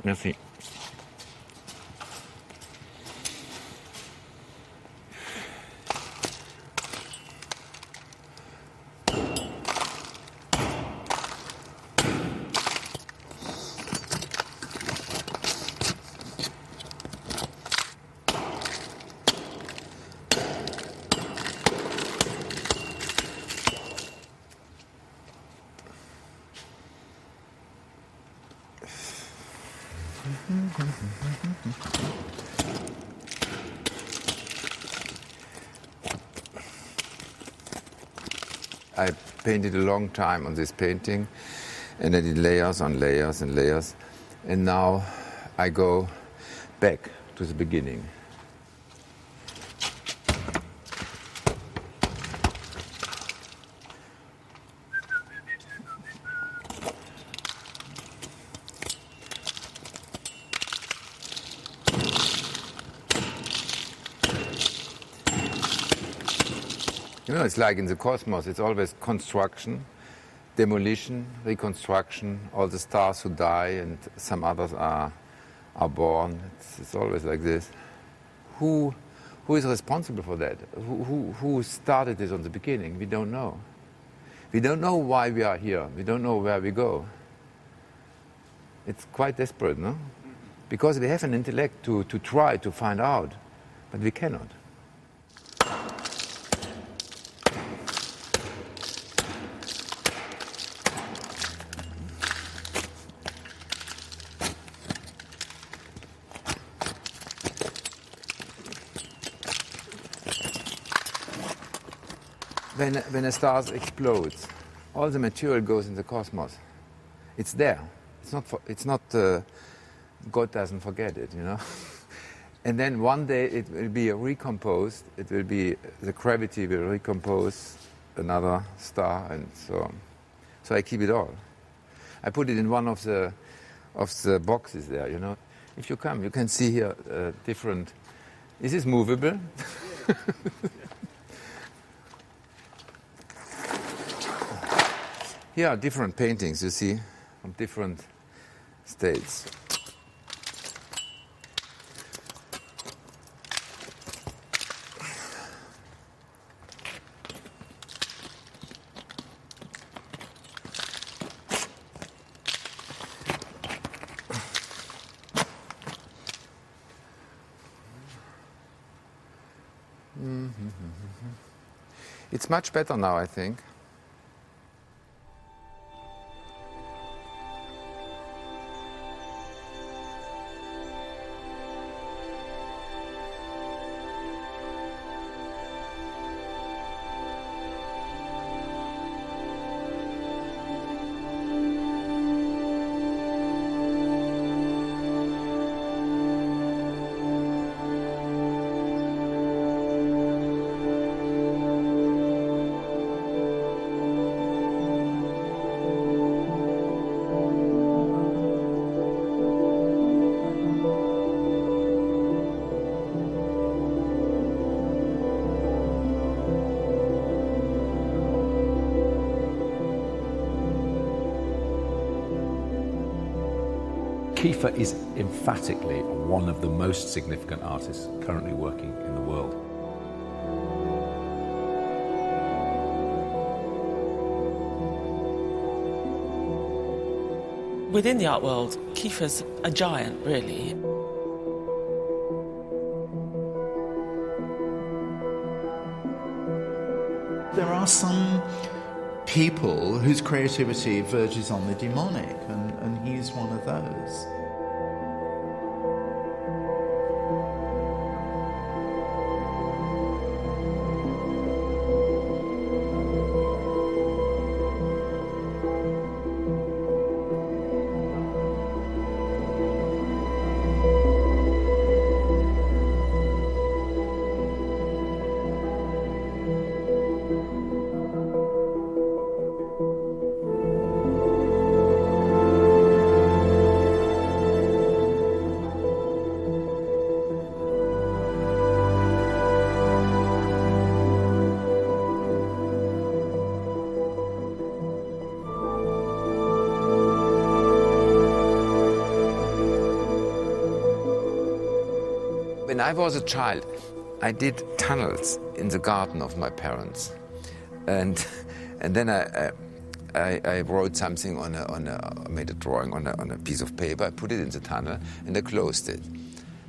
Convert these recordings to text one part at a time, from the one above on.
Merci. I painted a long time on this painting, and I did layers on layers and layers, and now I go back to the beginning. You know, it's like in the cosmos, it's always construction, demolition, reconstruction, all the stars who die and some others are born. It's always like this. Who is responsible for that? Who started this on the beginning? We don't know. We don't know why we are here. We don't know where we go. It's quite desperate, no? Because we have an intellect to try to find out, but we cannot. When a star explodes, all the material goes in the cosmos. It's there. It's not. God doesn't forget it, you know. And then one day it will be recomposed. It will be the gravity will recompose another star, and so on. So I keep it all. I put it in one of the boxes there, you know. If you come, you can see here different. Is this movable? Here are different paintings, you see, from different states. It's much better now, I think. Kiefer is emphatically one of the most significant artists currently working in the world. Within the art world, Kiefer's a giant, really. There are some people whose creativity verges on the demonic, and he's one of those. I was a child, I did tunnels in the garden of my parents, and then I wrote something I made a drawing on a piece of paper. I put it in the tunnel and I closed it.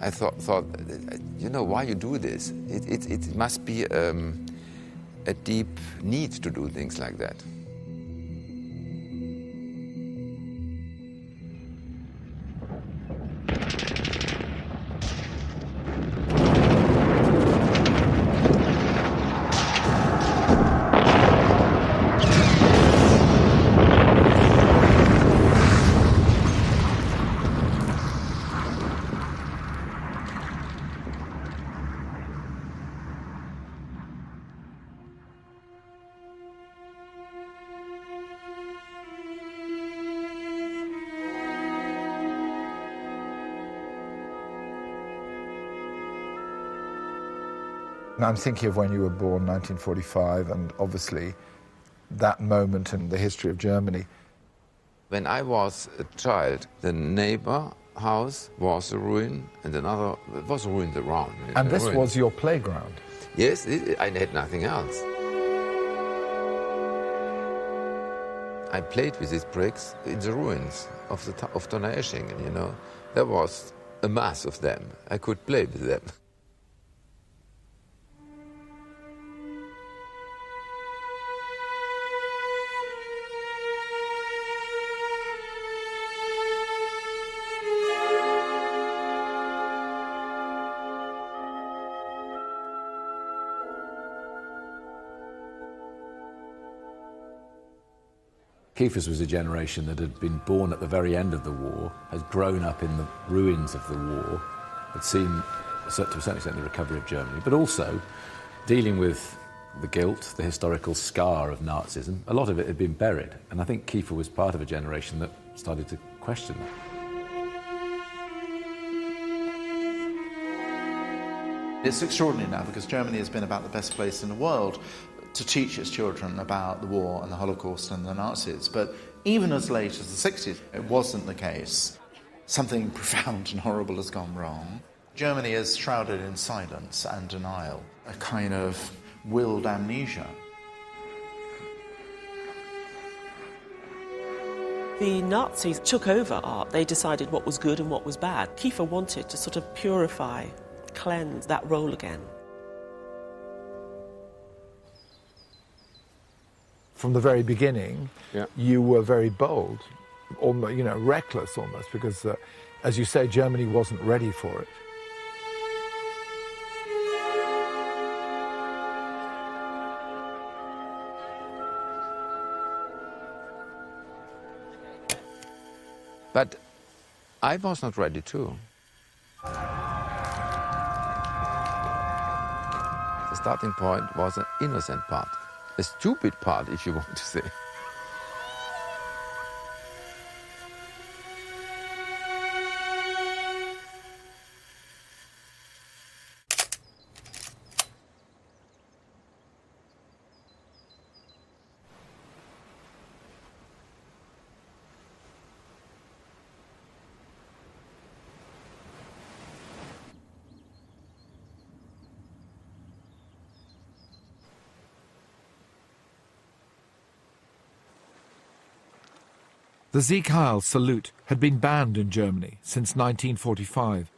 I thought, why you do this? It must be a deep need to do things like that. I'm thinking of when you were born, 1945, and obviously that moment in the history of Germany. When I was a child, the neighbor house was a ruin, and another was ruined around. And this was your playground? Yes, I had nothing else. I played with these bricks in the ruins of Donaueschingen, you know. There was a mass of them. I could play with them. Kiefer's was a generation that had been born at the very end of the war, had grown up in the ruins of the war, had seen, to a certain extent, the recovery of Germany, but also dealing with the guilt, the historical scar of Nazism. A lot of it had been buried, and I think Kiefer was part of a generation that started to question that. It's extraordinary now because Germany has been about the best place in the world to teach its children about the war and the Holocaust and the Nazis. But even as late as the 60s, it wasn't the case. Something profound and horrible has gone wrong. Germany is shrouded in silence and denial, a kind of willed amnesia. The Nazis took over art. They decided what was good and what was bad. Kiefer wanted to sort of purify, cleanse that role again. From the very beginning, you were very bold, almost, reckless almost, because, as you say, Germany wasn't ready for it. But I was not ready too. The starting point was an innocent part. A stupid part, if you want to say. The Sieg Heil salute had been banned in Germany since 1945.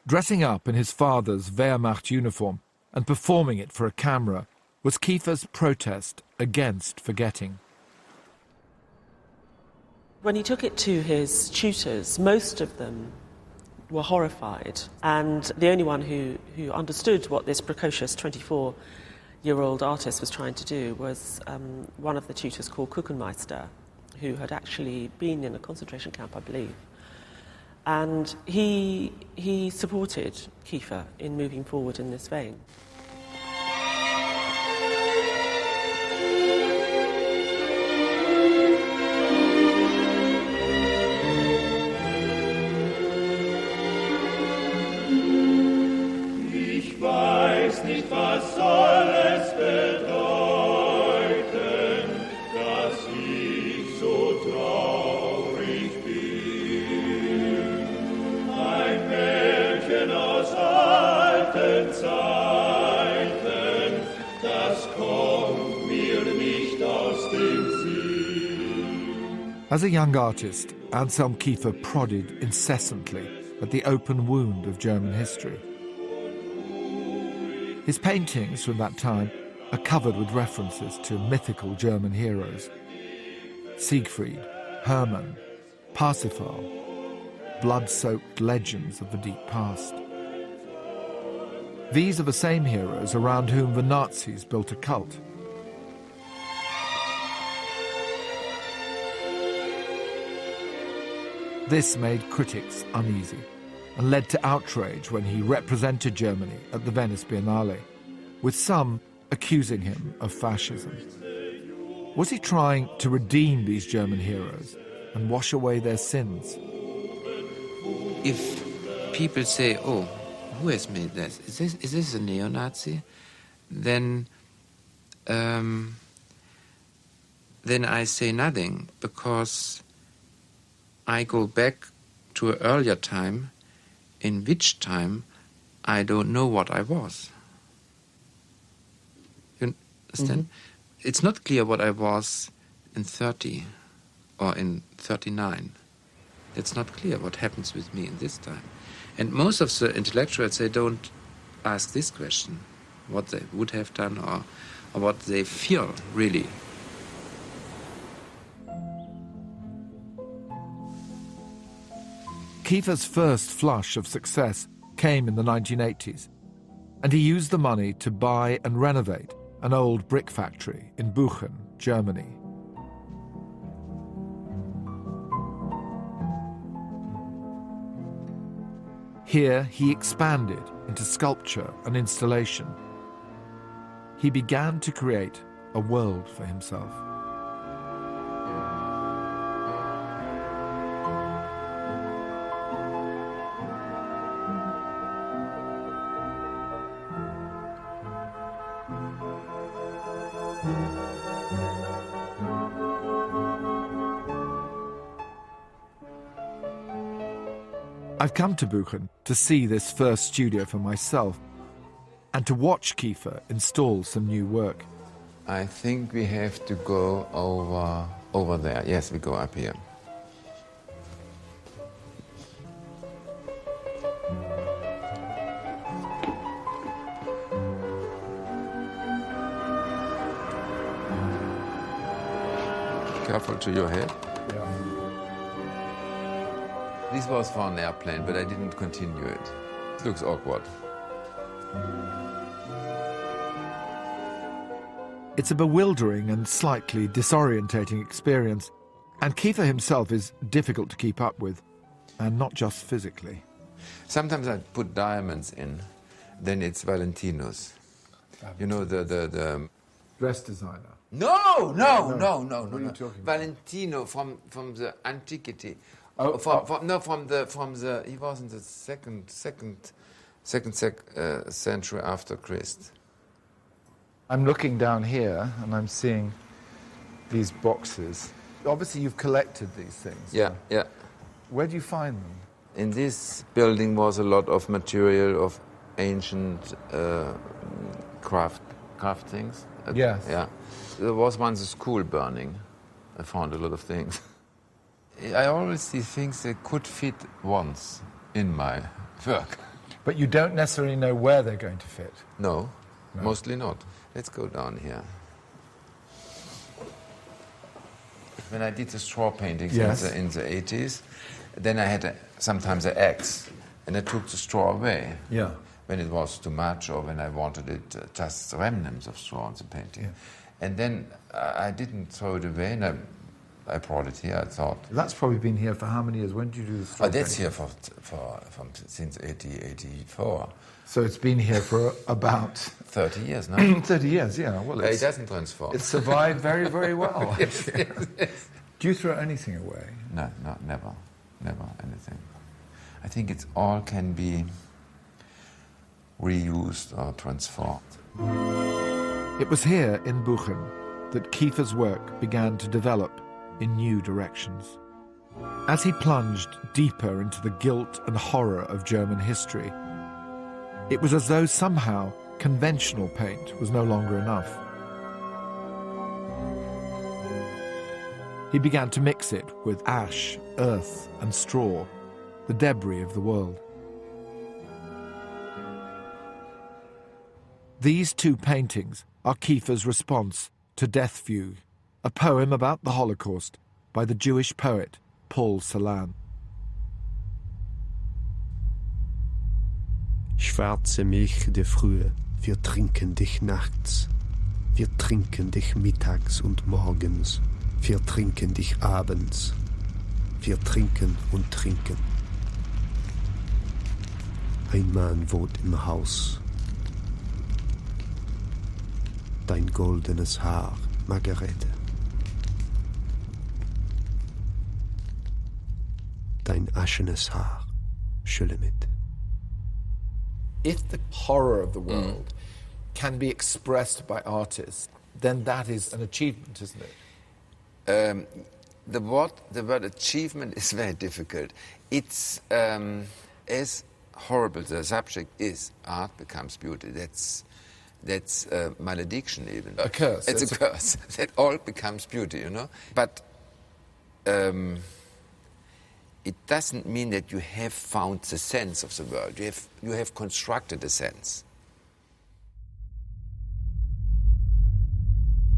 Dressing up in his father's Wehrmacht uniform and performing it for a camera was Kiefer's protest against forgetting. When he took it to his tutors, most of them were horrified, and the only one who understood what this precocious 24-year-old artist was trying to do was one of the tutors called Kuchenmeister, who had actually been in a concentration camp, I believe. And he supported Kiefer in moving forward in this vein. Ich weiß nicht, was soll es bedeuten, dass ich so traurig bin. Ein Mädchen aus Zeichen, das kommt mir nicht aus dem Sinn. As a young artist, Anselm Kiefer prodded incessantly at the open wound of German history. His paintings from that time are covered with references to mythical German heroes. Siegfried, Hermann, Parsifal, blood-soaked legends of the deep past. These are the same heroes around whom the Nazis built a cult. This made critics uneasy and led to outrage when he represented Germany at the Venice Biennale, with some accusing him of fascism. Was he trying to redeem these German heroes and wash away their sins? If people say, oh, who has made this? Is this a neo-Nazi? Then I say nothing, because I go back to an earlier time, in which time I don't know what I was. You understand? Mm-hmm. It's not clear what I was in 30 or in 39. It's not clear what happens with me in this time. And most of the intellectuals, they don't ask this question, what they would have done or what they feel, really. Kiefer's first flush of success came in the 1980s, and he used the money to buy and renovate an old brick factory in Buchen, Germany. Here he expanded into sculpture and installation. He began to create a world for himself. I've come to Buchen to see this first studio for myself and to watch Kiefer install some new work. I think we have to go over there. Yes, we go up here. Careful to your head. This was for an airplane, but I didn't continue it. It looks awkward. It's a bewildering and slightly disorientating experience, and Kiefer himself is difficult to keep up with, and not just physically. Sometimes I put diamonds in, then it's Valentino's. You know, the dress designer. No. What are you talking about? Valentino from the antiquity. Oh, from the he was in the second century after Christ. I'm looking down here and I'm seeing these boxes. Obviously you've collected these things. Yeah. Where do you find them? In this building was a lot of material of ancient craft things. Yes. Yeah. There was once a school burning. I found a lot of things. I always see things that could fit once in my work. But you don't necessarily know where they're going to fit. No, mostly not. Let's go down here. When I did the straw paintings in the 80s, then I had sometimes an axe, and I took the straw away. Yeah. When it was too much or when I wanted it, just remnants of straw in the painting. Yeah. And then I didn't throw it away, and I brought it here, I thought. That's probably been here for how many years? When did you do the straw that's painting? here since 84. So it's been here for about 30 years now. 30 years, yeah. Well, it doesn't transform. It's survived very, very well. Yes. Do you throw anything away? No, never anything. I think it all can be reused or transformed. It was here in Buchen that Kiefer's work began to develop in new directions. As he plunged deeper into the guilt and horror of German history, It was as though somehow conventional paint was no longer enough. He began to mix it with ash, earth and straw, the debris of the world. These two paintings are Kiefer's response to Death Fugue, a poem about the Holocaust by the Jewish poet Paul Celan. Schwarze Milch der Frühe, wir trinken dich nachts. Wir trinken dich mittags und morgens. Wir trinken dich abends. Wir trinken und trinken. Ein Mann wohnt im Haus. Dein goldenes Haar, Margarete. Dein aschenes Haar, Schulemit. If the horror of the world can be expressed by artists, then that is an achievement, isn't it? The word achievement is very difficult. It's as horrible the subject is, art becomes beauty. That's a malediction even. A curse. It's a curse. That all becomes beauty, you know. But it doesn't mean that you have found the sense of the world. You have constructed a sense.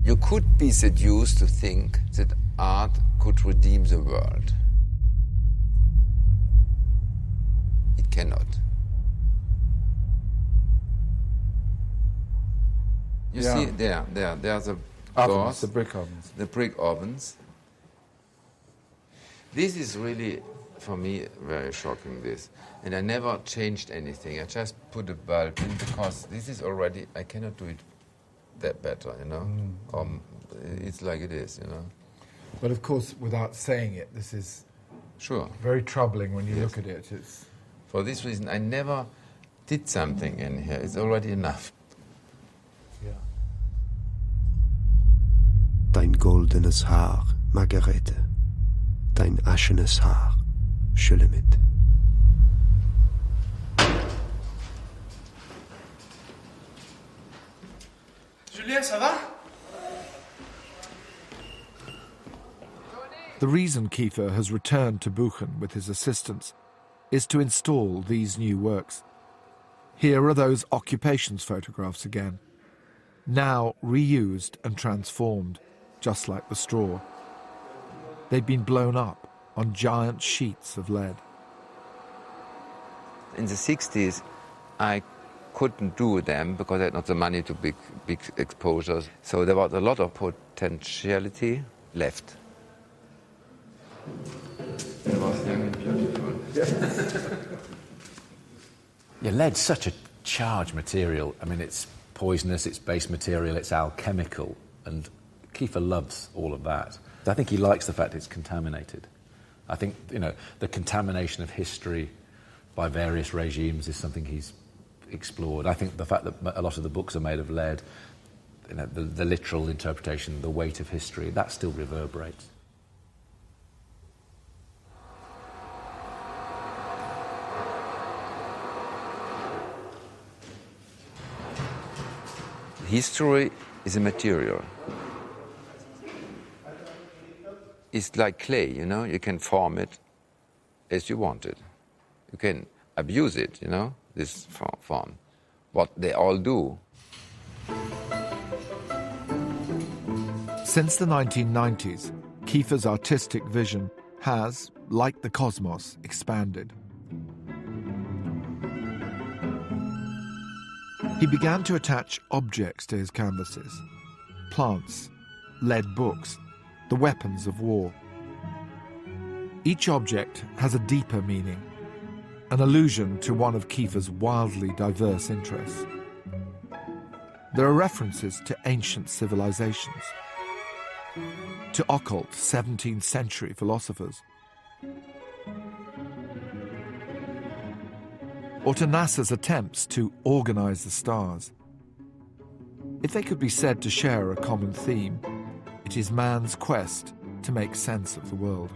You could be seduced to think that art could redeem the world. It cannot. You see, there are the doors, the brick ovens. The brick ovens. This is really, for me, very shocking, this. And I never changed anything. I just put a bulb in because this is already, I cannot do it that better, you know. It's like it is, you know. But of course, without saying it, this is Sure. very troubling when you look at it. It's For this reason, I never did something in here. It's already enough. Dein goldenes Haar, Margarete. Dein aschenes Haar, Schulemit. Julien, ça va? The reason Kiefer has returned to Buchen with his assistants is to install these new works. Here are those occupations photographs again, now reused and transformed, just like the straw. They'd been blown up on giant sheets of lead. In the 60s, I couldn't do them because I had not the money to big exposures. So there was a lot of potentiality left. It was young and beautiful. Yeah, lead's such a charged material. I mean, it's poisonous, it's base material, it's alchemical, and Kiefer loves all of that. I think he likes the fact it's contaminated. I think, you know, the contamination of history by various regimes is something he's explored. I think the fact that a lot of the books are made of lead, you know, the literal interpretation, the weight of history, that still reverberates. History is a material. It's like clay, you know, you can form it as you want it. You can abuse it, you know, this form. What they all do. Since the 1990s, Kiefer's artistic vision has, like the cosmos, expanded. He began to attach objects to his canvases: plants, lead books, the weapons of war. Each object has a deeper meaning, an allusion to one of Kiefer's wildly diverse interests. There are references to ancient civilizations, to occult 17th century philosophers, or to NASA's attempts to organize the stars. If they could be said to share a common theme, it is man's quest to make sense of the world.